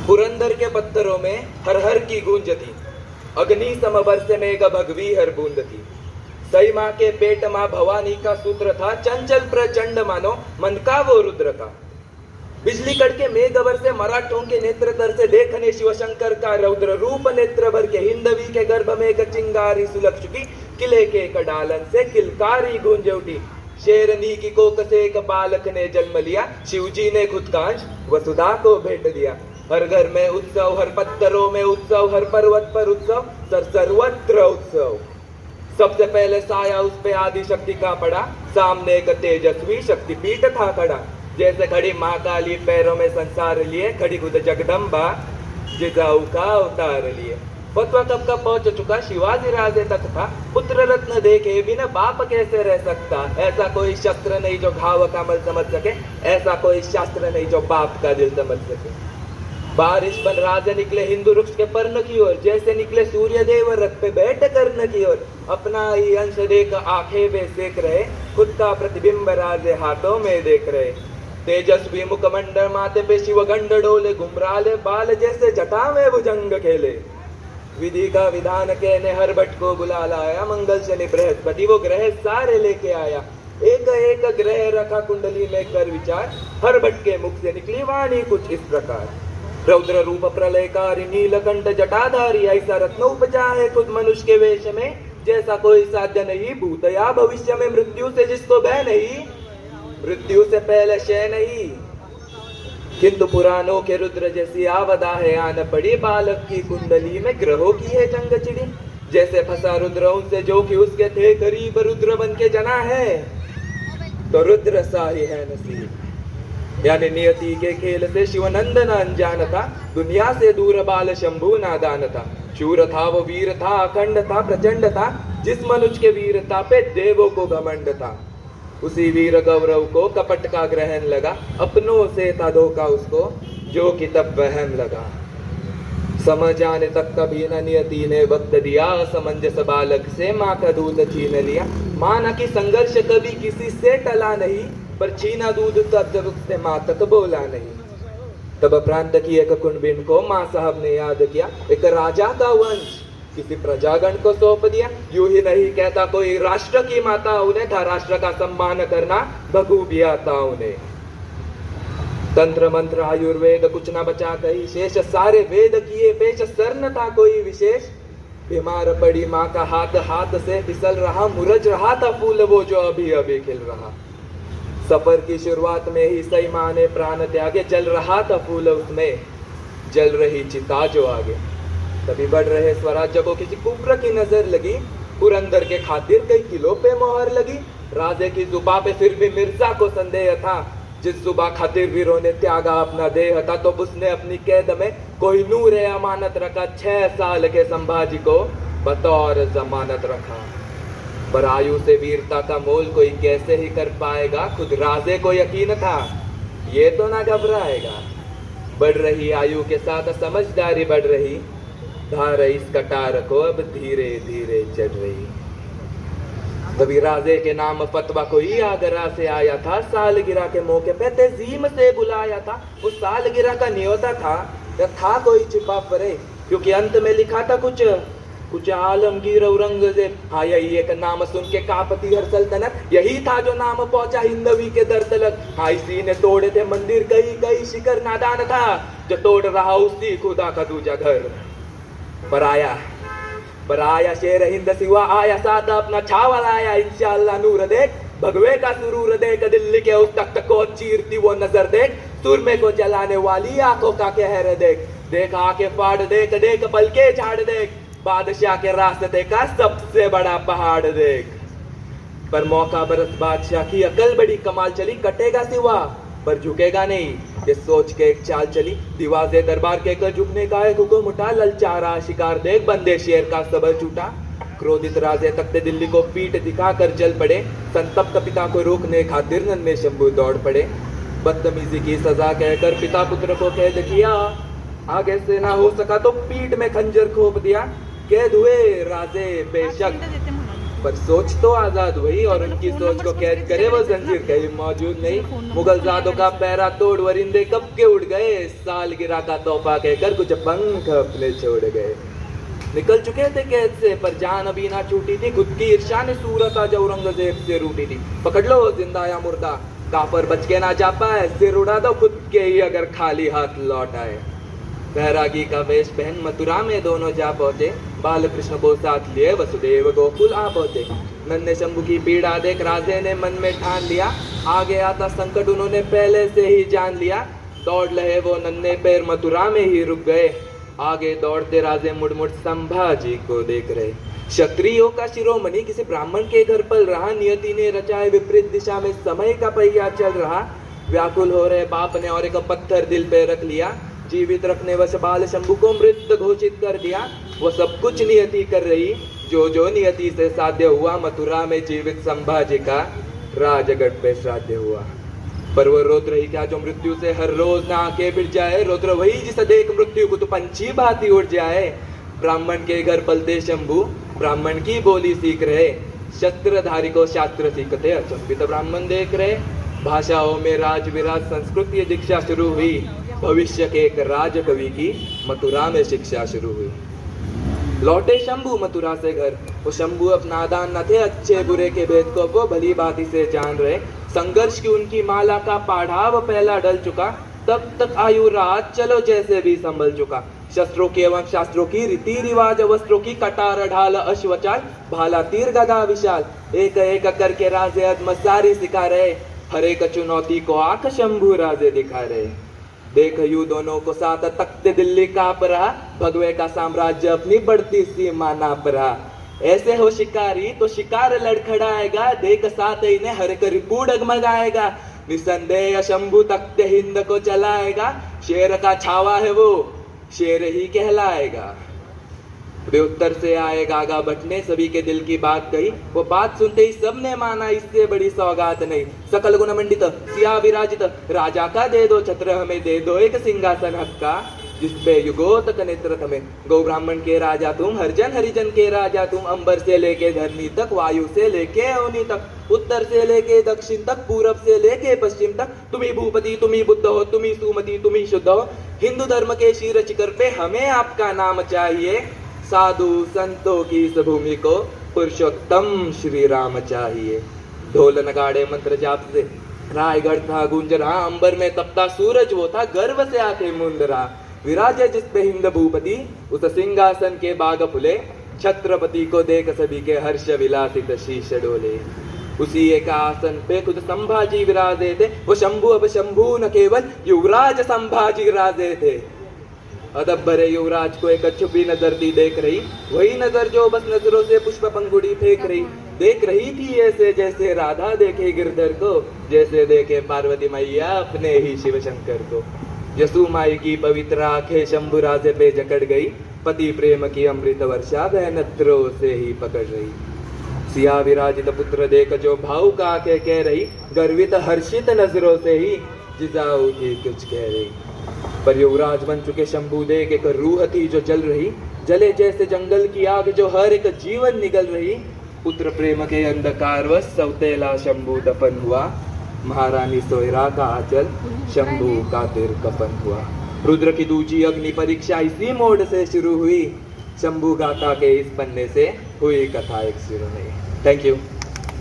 पुरंदर के पत्थरों में हर हर की गूंज थी, अग्नि समवर्ष में भगवी हर बूंद थी। सई माँ के पेट माँ भवानी का सूत्र था, चंचल प्रचंड मानो मन का वो रुद्र का। बिजली कड़के मेघवर से मराठों के नेत्र तर से देखने शिवशंकर का रौद्र रूप, नेत्र भर के हिंदवी के गर्भ में चिंगारी सुलक्ष की, किले के कडालन से किलकारी गूंज उठी। शेरनी की कोख से एक बालक ने जन्म लिया, शिवजी ने खुद का अंश वसुधा को भेंट दिया। हर घर में उत्सव, हर पत्थरों में उत्सव, हर पर्वत पर उत्सव, सर्वत्र उत्सव। सबसे पहले साया उस पे आदि शक्ति का पड़ा, सामने एक तेजस्वी शक्तिपीठ था खड़ा। जैसे खड़ी माँ काली पैरों में संसार लिए, खड़ी खुद जगदम्बा जिजाऊ का अवतार लिए। फतवा कब का पहुंच चुका शिवाजी राजे तक था, पुत्र रत्न देखे बिना बाप कैसे रह सकता। ऐसा कोई शस्त्र नहीं जो घाव का मल समझ सके, ऐसा कोई शास्त्र नहीं जो बाप का दिल समझ सके। बारिश बन राजे निकले हिंदू वृक्ष के पर्ण की ओर, जैसे निकले सूर्य देव रथ पे बैठ कर्ण की ओर। अपना ही अंश देख आंखें वे सेक रहे, खुद का प्रतिबिंब राजे हाथों में देख रहे। तेजस्वी मुखमंडल माथे पे शिव गंड डोले, घुमराले बाल जैसे जटा में भुजंग खेले। विधि का विधान कहने हर भट्ट को बुला लाया, मंगल शनि बृहस्पति वो ग्रह सारे लेके आया। एक एक ग्रह रखा कुंडली में कर विचार, हर भट्ट के मुख से निकली वाणी कुछ इस प्रकार। रौद्र रूप प्रलयकारी नीलकंठ जटाधारी, ऐसा रत्न उपजा है खुद मनुष्य के वेश में, जैसा कोई साध्य नहीं भूत या भविष्य में। मृत्यु से जिसको भय नहीं, मृत्यु से पहले शय नहीं। किंतु पुराणों के रुद्र जैसी आवदा है आन पड़ी, बालक की कुंडली में ग्रहों की है जंग चिड़ी। जैसे फंसा रुद्र उनसे जो कि उसके थे करीब, रुद्र बन के जना है तो रुद्र सा ही है नसीब। यानी नियति के खेल से शिवनंदन अनजान था, दुनिया से दूर बाल शंभु नादान था। शूर था वो वीर था, अखंड था प्रचंड था, जिस मनुष्य के वीरता पे देवों को घमंड था। उसी वीर गौरव को कपट का ग्रहण लगा, अपनों से था धोखा उसको जो कि तब वहम लगा। समझ आने तक कभी न नियति ने वक्त दिया, असमंजस बालक से माँ का दूध छीन लिया। माना कि संघर्ष कभी किसी से टला नहीं, पर छीना दूध तब जब उसने माँ तक बोला नहीं। तब प्रांत की एक कुंडबिन को माँ साहब ने याद किया, एक राजा का वंश किसी प्रजागण को सौंप दिया। यूं ही नहीं कहता कोई राष्ट्र की माता उन्हें था, राष्ट्र का सम्मान करना बखूबी आता उन्हें। तंत्र मंत्र आयुर्वेद कुछ ना बचा कहीं शेष, सारे वेद किए पेश सर न था कोई विशेष। बीमार पड़ी माँ का हाथ, हाथ से फिसल रहा, मुरझ रहा था फूल वो जो अभी अभी खिल रहा। सफर की शुरुआत में ही सई माँ ने प्राण त्यागे, जल रहा था फूल उसमें, जल रही चिता जो आगे। तभी बढ़ रहे स्वराज्य को किसी कुप्र की नजर लगी, पुरंदर के खातिर कई किलो पे मोहर लगी। राजे की जुबा पे फिर भी मिर्जा को संदेह था, जिस जुबा खातिर वीरों ने त्यागा अपना देह था, तो उसने अपनी कैद में कोई नूर अमानत रखा। 6 साल के संभाजी को बतौर जमानत रखा। पर आयु से वीरता का मोल कोई कैसे ही कर पाएगा, खुद राजे को यकीन था ये तो ना घबराएगा। बढ़ रही आयु के साथ समझदारी बढ़ रही, धार इस कटार को अब धीरे धीरे चढ़ रही। तभी राजे के नाम फतवा कोई आगरा से आया था, सालगिरह के मौके पे तजीम से बुलाया था। उस सालगिरह का न्योता था कोई छिपा परे, क्योंकि अंत में लिखा था कुछ आलमगीर औरंगजेब। हाँ, यही एक नाम सुन के कांपती हर सल्तनत, यही था जो नाम पहुंचा हिंदवी के दर तलक। हाँ, इसी ने तोड़े थे मंदिर कई शिखर, नादान था जो तोड़ रहा उसी खुदा का दूजा घर। पर आया शेर हिंद सिवा, आया साथ अपना छावा लाया, इंशाअल्लाह नूर देख, भगवे का सुरूर देख, दिल्ली के उस तख्त को चीरती वो नजर देख, सुरमे को जलाने वाली आंखों का कहर देख। देख आके फाड़ देख, देख पलके झाड़ देख, बादशाह के रास्ते का सबसे बड़ा पहाड़ देख। पर मौका बरस बादशाह की अकल बड़ी कमाल चली, कटेगा सिवा पर झुकेगा नहीं, ये सोच के एक चाल चली। दीवाजे दरबार के कर झुकने का एक हुक्म उठा, ललचारा शिकार देख बंदे शेर का सबर छूटा। क्रोधित राजे तख्त दिल्ली को पीठ दिखाकर जल पड़े, संतप्त पिता को रोकने खातिर नन्हे शंभू दौड़ पड़े। बदतमीजी की सजा कहकर पिता पुत्र को कैद किया, आगे से ना हो सका तो पीठ में खंजर खोप दिया। कैद हुए राजे बेशक, पर सोच तो आजाद वही, और उनकी सोच को कैद करे वो जंजीर कहीं मौजूद नहीं। मुगलजादों का पैरा तोड़ वरिंदे कब के उड़ गए, सालगिरह का तोहफा कहकर कुछ पंख अपने छोड़ गए। निकल चुके थे कैद से पर जान अभी ना छूटी थी, खुद की ईर्ष्या ने सूरत आज औरंगजेब से रूठी थी। पकड़ लो जिंदा या मुर्दा, काफर बच के ना जा पाए, सिर उड़ा दो खुद के ही अगर खाली हाथ लौट आए। बैरागी का वेश पहन मथुरा में दोनों जा पहुंचे, बाल कृष्ण को साथ लिए वसुदेव गोकुल आ पहुंचे। नन्हे शंभु की पीड़ा देख राजे ने मन में ठान लिया, आगे आता संकट उन्होंने पहले से ही जान लिया। दौड़ रहे वो नन्हे पैर मथुरा में ही रुक गए, आगे दौड़ते राजे मुड़ मुड़ संभाजी को देख रहे। क्षत्रियों का शिरोमणि किसी ब्राह्मण के घर पल रहा, नियति ने रचाए विपरीत दिशा में समय का पहिया चल रहा। व्याकुल हो रहे बाप ने और एक पत्थर दिल पे रख लिया, जीवित रखने वश बाल शंभु को मृत घोषित कर दिया। वो सब कुछ नियति कर रही, जो जो नियति से साध्य हुआ। मथुरा में जीवित संभाजी का राजगढ़ पे श्राद्ध हुआ। पर वो रोत रही क्या जो मृत्यु से हर रोज ना आके भिड़ जाए, रोत वही जिसे देख मृत्यु को तो पंछी भांति उड़ जाए। ब्राह्मण के घर पलते शंभु ब्राह्मण की बोली सीख रहे, शस्त्रधारी को शास्त्र सीखते अचंभित ब्राह्मण देख रहे। भाषाओं में राज विराज संस्कृत की दीक्षा शुरू हुई, भविष्य के एक राज कवि की मथुरा में शिक्षा शुरू हुई। लौटे शंभु मथुरा से घर, वो शंभु अब नादान न थे, अच्छे बुरे के भेद को वो भली भांति से जान रहे। संघर्ष की उनकी माला का पाढ़ाव पहला डल चुका, तब तक आयु रात चलो जैसे भी संभल चुका। शस्त्रों की एवं शास्त्रों की रीति रिवाज वस्त्रों की कटार ढाल अश्वचाल, भाला तीर गदा विशाल, एक एक करके राजे अदम सारी सिखा रहे। हर एक चुनौती को आंख शंभु राजे दिखा रहे। देख यू दोनों को साथ तख्त दिल्ली कांप रहा, भगवे का साम्राज्य अपनी बढ़ती सीमा नाप रहा। ऐसे हो शिकारी तो शिकार लड़खड़ाएगा, देख साथ इन्हें हर एक रिपू डगमगाएगा। निसंदेह शंभु तख्त हिंद को चलाएगा, शेर का छावा है वो शेर ही कहलाएगा। वे उत्तर से आए गागा भट्ट ने सभी के दिल की बात कही, वो बात सुनते ही सबने माना इससे बड़ी सौगात नहीं। सकल गुण मंडित सिया विराजित, राजा का दे दो छत्र हमें, दे दो एक सिंहासन हक का, जिसपे युगो तक नेतृत्व में। गौ ब्राह्मण के राजा तुम, हरिजन हरिजन के राजा तुम, अंबर से लेके धरनी तक, वायु से लेके अवनी तक, उत्तर से लेके दक्षिण तक, पूरब से लेके पश्चिम तक। तुम्ही भूपति तुम्ही बुद्ध हो, तुम्ही सुमति तुम्ही शुद्ध हो। हिंदू धर्म के शीर शिखर पे हमें आपका नाम चाहिए, साधु संतों की इस भूमि को पुरुषोत्तम श्री राम चाहिए। ढोल नगाड़े मंत्र जाप से रायगढ़ था गूंज रहा, अंबर में तपता सूरज वो था, गर्व से आंखें मूंद रहा। विराजे जिस पे हिंद भूपति, उस सिंहासन के बाग फुले, छत्रपति को देख सभी के हर्ष विलासित शीश डोले। उसी एक आसन पे खुद संभाजी विराजे थे, वो शंभु अब शंभु न केवल युवराज संभाजी राजे थे। अदब भरे युवराज को एक छुपी नजर दी देख रही, वही नजर जो बस नजरों से पुष्प पंगुड़ी फेंक रही। देख रही थी ऐसे जैसे राधा देखे गिरधर को, जैसे देखे पार्वती मैया अपने ही शिव शंकर को। यसु माई की पवित्र आंखें शंभु राजे पे जकड़ गई, पति प्रेम की अमृत वर्षा वह नेत्रों से ही पकड़ रही। सिया विराजित पुत्र देख जो भावुक आंखें कह रही, गर्वित हर्षित नजरों से ही जिजाऊ की कुछ कह रही। पर युवराज बन चुके शंभु देख एक रूह थी जो जल रही, जले जैसे जंगल की आग जो हर एक जीवन निगल रही। पुत्र प्रेम के अंधकार व सौतेला शंभु दफन हुआ, महारानी सोयरा का आंचल शंभु का तिर कफन हुआ। रुद्र की दूजी अग्नि परीक्षा इसी मोड़ से शुरू हुई, शंभु गाथा के इस पन्ने से हुई कथा एक सिर नहीं। Thank you.